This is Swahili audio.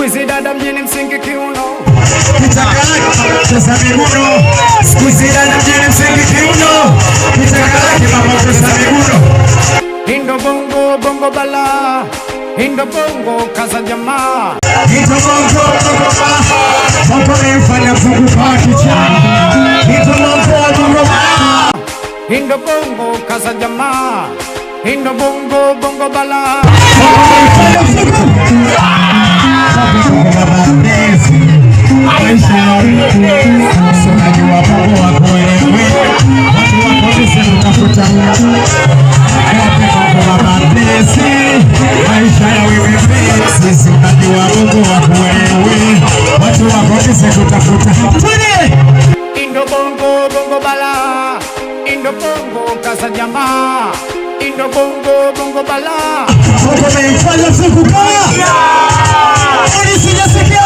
Squeeze dada mjini msingi kiuno. Kitakalaki pesa miguno. Squeeze dada mjini msingi kiuno. Kitakalaki pesa miguno. Indo bongo bongo bala. Indo bongo kaza jamaa. Indo bongo bongo bala. Bongo mefanya mfungu pakicha. Indo bongo bongo bala. Indo bongo kaza jamaa. Indo bongo bongo bala. Indo bongo bongo bala. Indo bongo kaza jamaa. Indo bongo bongo bala. Bongo meifanya siku kama. Polisi yasikia